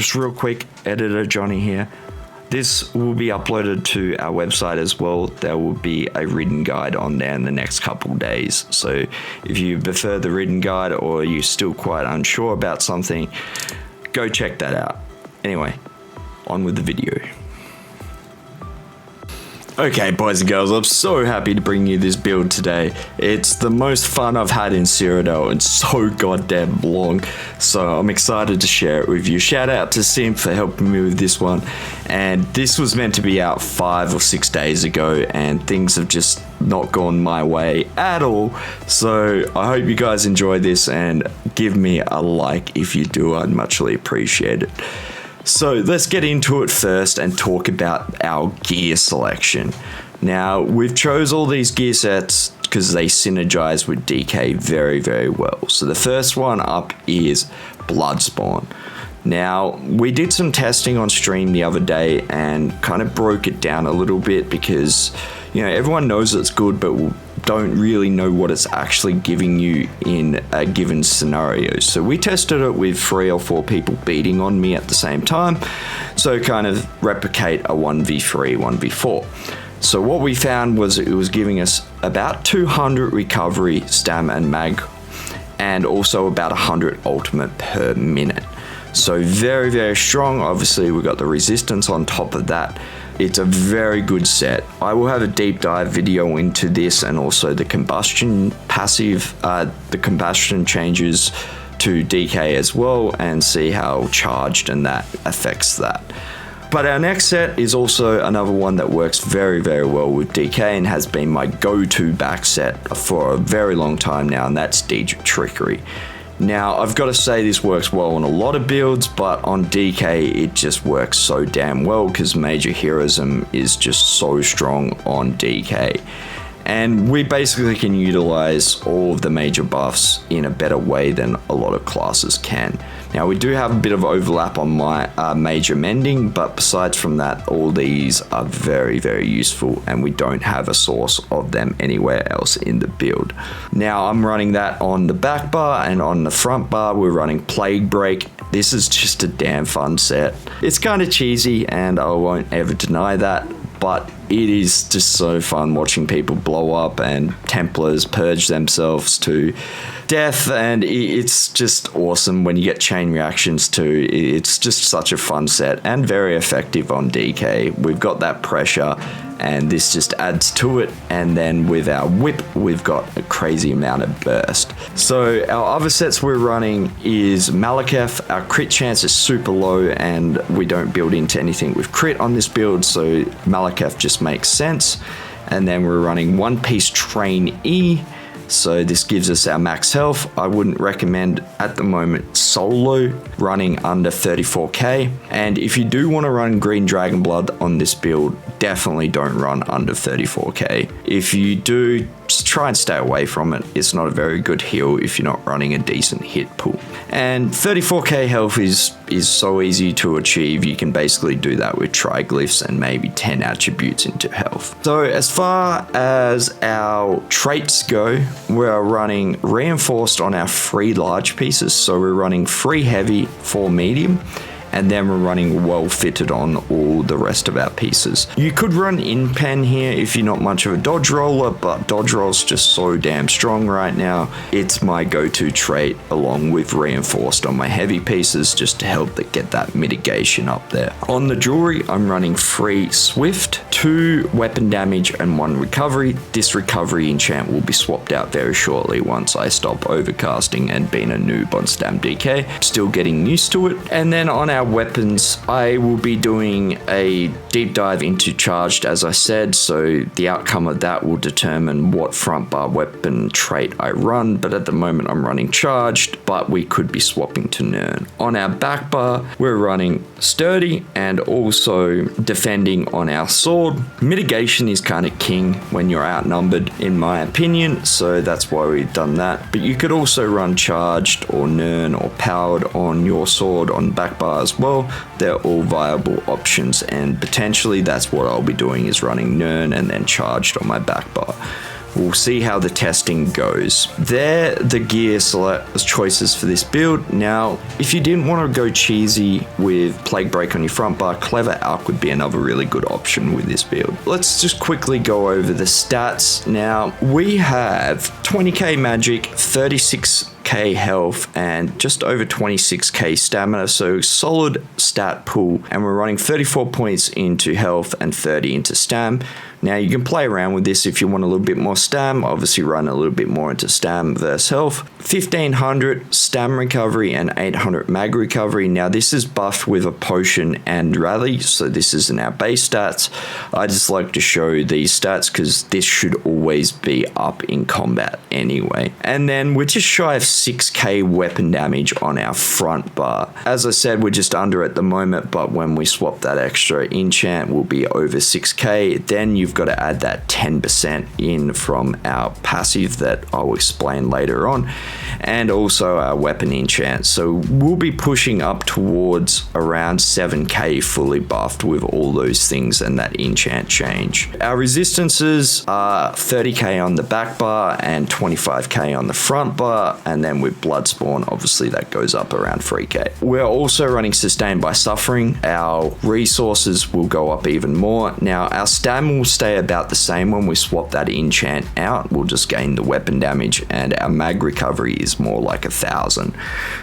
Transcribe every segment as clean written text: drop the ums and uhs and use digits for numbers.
Just real quick, Editor Johnny here. This will be uploaded to our website as well. There will be a written guide on there in the next couple days. So if you prefer the written guide or you're still quite unsure about something, go check that out. Anyway, on with the video. Okay, boys and girls, I'm so happy to bring you this build today. It's the most fun I've had in Cyrodiil and so goddamn long, so I'm excited to share it with you. Shout out to Sim for helping me with this one, and this was meant to be out 5 or 6 days ago, and things have just not gone my way at all. So I hope you guys enjoy this, and give me a like if you do. I'd muchly appreciate it. So let's get into it first and talk about our gear selection. Now, we've chose all these gear sets because they synergize with DK very, very well. So the first one up is Bloodspawn. Now, we did some testing on stream the other day and kind of broke it down a little bit because, you know, everyone knows it's good, but don't really know what it's actually giving you in a given scenario. So we tested it with 3 or 4 people beating on me at the same time, so kind of replicate a 1v3, 1v4. So what we found was it was giving us about 200 recovery, stam and mag, and also about 100 ultimate per minute. So very, very strong. Obviously we got the resistance on top of that. It's a very good set. I will have a deep dive video into this and also the combustion passive, the combustion changes to DK as well, and see how charged and that affects that. But our next set is also another one that works very, very well with DK and has been my go-to back set for a very long time now, and that's Deidre Trickery. Now, I've got to say this works well on a lot of builds, but on DK it just works so damn well because Major Heroism is just so strong on DK. And we basically can utilize all of the major buffs in a better way than a lot of classes can. Now, we do have a bit of overlap on my major mending, but besides from that, all these are very, very useful, and we don't have a source of them anywhere else in the build. Now, I'm running that on the back bar, and on the front bar, we're running Plague Break. This is just a damn fun set. It's kind of cheesy, and I won't ever deny that, but it is just so fun watching people blow up and Templars purge themselves to death, and it's just awesome when you get chain reactions too. It's just such a fun set and very effective on DK. We've got that pressure and this just adds to it, and then with our whip we've got a crazy amount of burst. So our other sets we're running is Malekith. Our crit chance is super low and we don't build into anything with crit on this build, so Malekith just makes sense. And then we're running One Piece Train E. So this gives us our max health. I wouldn't recommend at the moment solo running under 34k, and if you do want to run Green Dragon Blood on this build, definitely don't run under 34k. If you do, just try and stay away from it. It's not a very good heal if you're not running a decent hit pool. And 34k health is so easy to achieve. You can basically do that with triglyphs and maybe 10 attributes into health. So as far as our traits go, we're running reinforced on our 3 large pieces. So we're running 3 heavy, 4 medium, and then we're running well fitted on all the rest of our pieces. You could run in pen here if you're not much of a dodge roller, but dodge roll's just so damn strong right now. It's my go-to trait along with reinforced on my heavy pieces just to help get that mitigation up there. On the jewelry, I'm running 3 swift, 2 weapon damage and 1 recovery. This recovery enchant will be swapped out very shortly once I stop overcasting and being a noob on Stam DK. Still getting used to it. And then on our weapons, I will be doing a deep dive into charged, as I said, so the outcome of that will determine what front bar weapon trait I run, but at the moment I'm running charged, but we could be swapping to Nern. On our back bar, we're running sturdy and also defending on our sword. Mitigation is kind of king when you're outnumbered, in my opinion, so that's why we've done that. But you could also run charged or Nern or powered on your sword on back bar as well. They're all viable options, and potentially that's what I'll be doing, is running Nern and then charged on my back bar. we'll see how the testing goes. They're the gear choices for this build. Now, if you didn't want to go cheesy with Plague Break on your front bar, Clever Alk would be another really good option with this build. Let's just quickly go over the stats. Now, we have 20k magic, 36k health, and just over 26k stamina, so solid stat pool, and we're running 34 points into health and 30 into stam. Now you can play around with this if you want a little bit more stam, obviously run a little bit more into stam versus health. 1500 stam recovery and 800 mag recovery. Now this is buffed with a potion and rally, so this isn't our base stats. I just like to show these stats because this should always be up in combat anyway. And then we're just shy of 6k weapon damage on our front bar. As I said, we're just under at the moment, but when we swap that extra enchant, we'll be over 6k. Then you've got to add that 10% in from our passive that I'll explain later on, and also our weapon enchant. So we'll be pushing up towards around 7k fully buffed with all those things and that enchant change. Our resistances are 30k on the back bar and 25k on the front bar, and then with Bloodspawn, obviously that goes up around 3k. We're also running Sustained by Suffering. Our resources will go up even more. Now our stam will stay about the same when we swap that enchant out. We'll just gain the weapon damage, and our mag recovery is more like 1000.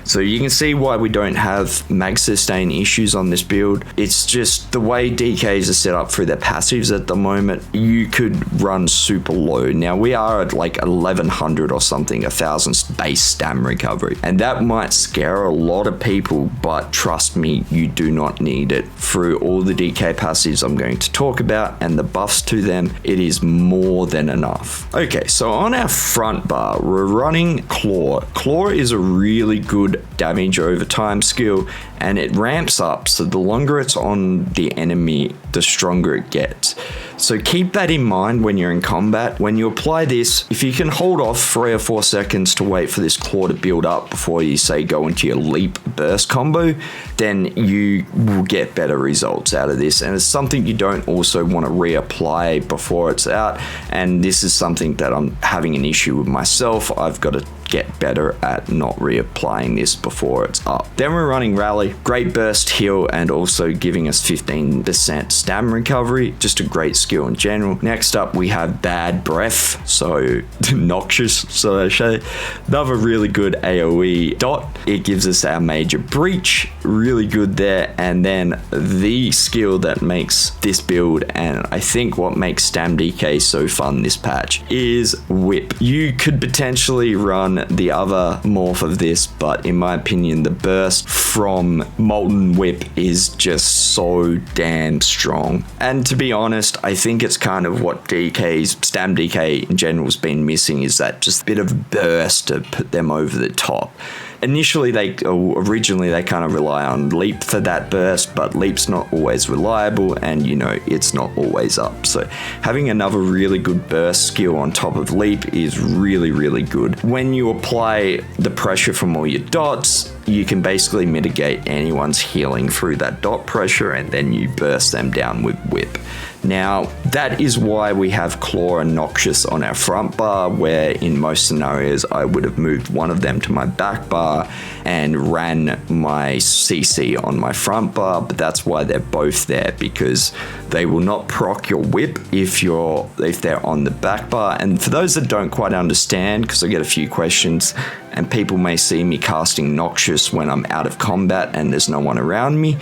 So you can see why we don't have mag sustain issues on this build. It's just the way DKs are set up for their passives at the moment. You could run super low. Now we are at like 1100 or something, 1000 base stam recovery, and that might scare a lot of people, but trust me, you do not need it. Through all the DK passives I'm going to talk about and the buffs to them, it is more than enough. Okay, so on our front bar, we're running Claw. Claw is a really good damage over time skill, and it ramps up, so the longer it's on the enemy, the stronger it gets. So keep that in mind when you're in combat. When you apply this, if you can hold off 3 or 4 seconds to wait for this claw to build up before you say go into your leap burst combo, then you will get better results out of this. And it's something you don't also want to reapply before it's out. And this is something that I'm having an issue with myself. I've got to get better at not reapplying this before it's up. Then we're running Rally, great burst heal, and also giving us 15% stam recovery, just a great skill in general. Next up we have Bad Breath, so noxious, so I say. Another really good AoE dot. It gives us our Major Breach, really good there. And then the skill that makes this build, and I think what makes Stam DK so fun this patch, is Whip. You could potentially run the other morph of this, but in my opinion the burst from Molten Whip is just so damn strong. And to be honest, I think it's kind of what Stam DK in general has been missing, is that just bit of burst to put them over the top. Originally they kind of rely on Leap for that burst, but Leap's not always reliable, and you know, it's not always up. So having another really good burst skill on top of Leap is really, really good. When you apply the pressure from all your dots, you can basically mitigate anyone's healing through that dot pressure, and then you burst them down with Whip. Now, that is why we have Claw and Noxious on our front bar, where in most scenarios I would have moved one of them to my back bar and ran my CC on my front bar, but that's why they're both there, because they will not proc your whip if they're on the back bar. And for those that don't quite understand, because I get a few questions, and people may see me casting Noxious when I'm out of combat and there's no one around me,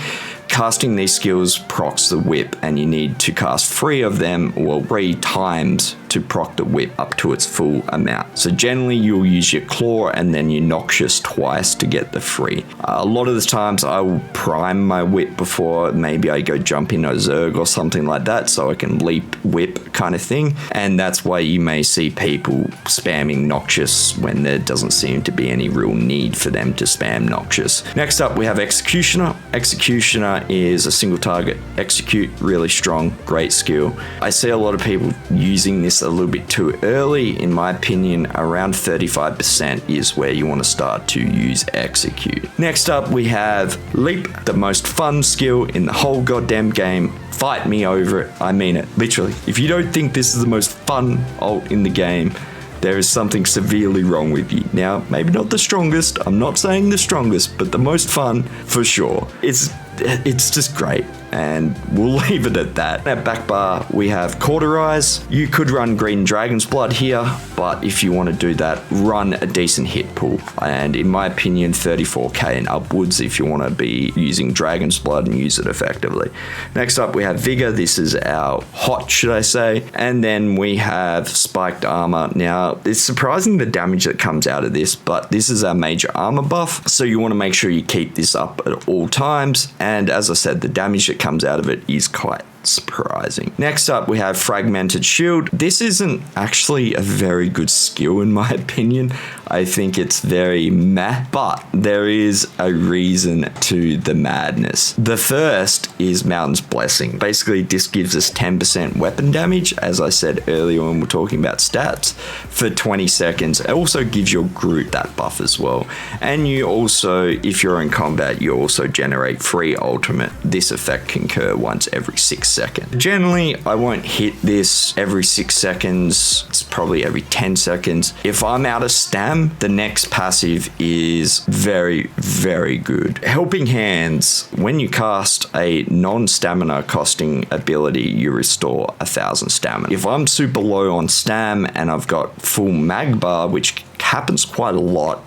casting these skills procs the whip, and you need to cast 3 of them, or 3 times, to proc the whip up to its full amount. So generally you'll use your Claw and then your Noxious twice to get the 3. A lot of the times I will prime my whip before maybe I go jump in a Zerg or something like that, so I can leap whip kind of thing. And that's why you may see people spamming Noxious when there doesn't seem to be any real need for them to spam Noxious. Next up we have Executioner. Executioner is a single target execute, really strong, great skill. I see a lot of people using this a little bit too early. In my opinion, around 35% is where you want to start to use execute. Next up we have Leap, the most fun skill in the whole goddamn game. fight me over it. I mean it, literally. If you don't think this is the most fun ult in the game, there is something severely wrong with you. Now, maybe not the strongest, I'm not saying the strongest, but the most fun for sure. It's just great, and we'll leave it at that. At back bar, we have Cauterize. You could run Green Dragon's Blood here, but if you want to do that, run a decent hit pool. And in my opinion, 34k and upwards if you want to be using Dragon's Blood and use it effectively. Next up, we have Vigor. This is our hot, should I say. And then we have Spiked Armor. Now, it's surprising the damage that comes out of this, but this is our major armor buff, so you want to make sure you keep this up at all times. And as I said, the damage that comes out of it is quite surprising. Next up, we have Fragmented Shield. This isn't actually a very good skill in my opinion. I think it's very meh, but there is a reason to the madness. The first is Mountain's Blessing. Basically, this gives us 10% weapon damage, as I said earlier when we're talking about stats, for 20 seconds. It also gives your Groot that buff as well. And you also, if you're in combat, you also generate free ultimate. This effect can occur once every 6 seconds. Generally, I won't hit this every 6 seconds. It's probably every 10 seconds. If I'm out of stam, the next passive is very, very good. Helping Hands, when you cast a non-stamina costing ability, you restore 1,000 stamina. If I'm super low on stam and I've got full mag bar, which happens quite a lot,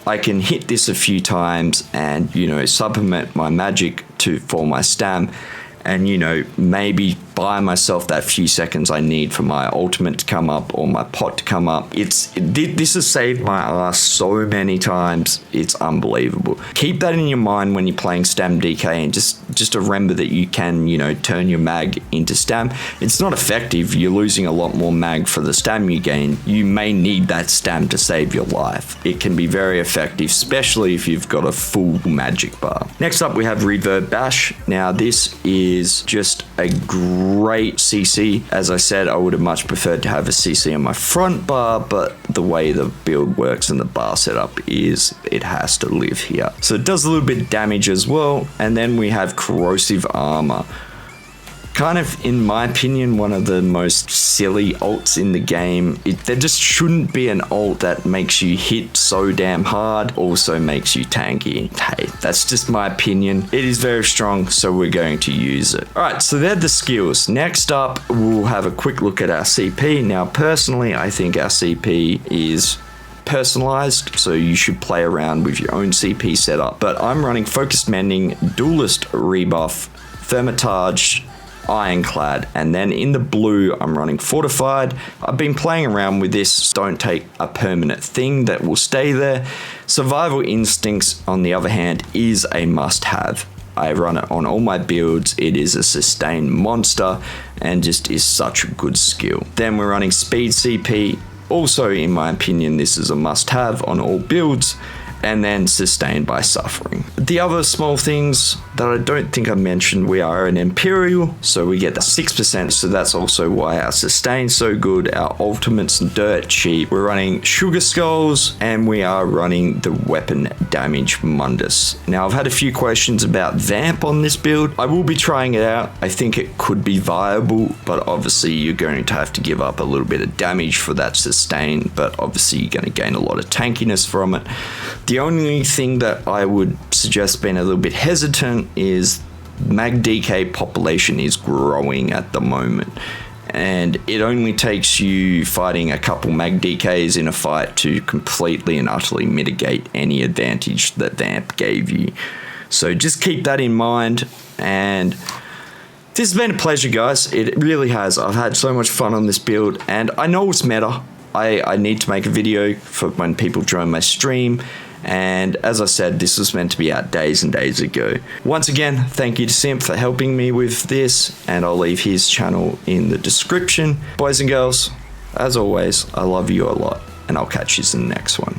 I can hit this a few times and, supplement my magic for my stam, and maybe buy myself that few seconds I need for my ultimate to come up or my pot to come up. This has saved my ass so many times. It's unbelievable. Keep that in your mind when you're playing Stam DK, and just remember that you can, turn your mag into Stam. It's not effective. You're losing a lot more mag for the Stam you gain. You may need that Stam to save your life. It can be very effective, especially if you've got a full magic bar. Next up, we have Reverb Bash. Now, this is just a great CC. As I said, I would have much preferred to have a CC on my front bar, but the way the build works and the bar setup is it has to live here. So it does a little bit of damage as well. And then we have Corrosive Armor. Kind of, in my opinion, one of the most silly ults in the game. There just shouldn't be an ult that makes you hit so damn hard, also makes you tanky. Hey, that's just my opinion. It is very strong, so we're going to use it. All right, so they're the skills. Next up, we'll have a quick look at our CP. Now, personally, I think our CP is personalized, so you should play around with your own CP setup. But I'm running Focused Mending, Duelist Rebuff, Thermitage, Ironclad, and then in the blue I'm running Fortified. I've been playing around with this. Don't take a permanent thing that will stay there. Survival Instincts, on the other hand, is a must-have. I run it on all my builds. It is a sustained monster and just is such a good skill. Then we're running Speed CP. Also, in my opinion, this is a must-have on all builds. And then Sustained by Suffering. The other small things that I don't think I mentioned, we are an Imperial, so we get the 6%, so that's also why our Sustain's so good. Our ultimate's dirt cheap. We're running Sugar Skulls, and we are running the Weapon Damage Mundus. Now, I've had a few questions about Vamp on this build. I will be trying it out. I think it could be viable, but obviously you're going to have to give up a little bit of damage for that Sustain, but obviously you're going to gain a lot of tankiness from it. The only thing that I would suggest being a little bit hesitant is Mag DK population is growing at the moment, and it only takes you fighting a couple Mag DKs in a fight to completely and utterly mitigate any advantage that Vamp gave you. So just keep that in mind, and this has been a pleasure, guys. It really has. I've had so much fun on this build, and I know it's meta. I need to make a video for when people join my stream. And as I said, this was meant to be out days and days ago. Once again, thank you to Simp for helping me with this, and I'll leave his channel in the description. Boys and girls, as always, I love you a lot, and I'll catch you in the next one.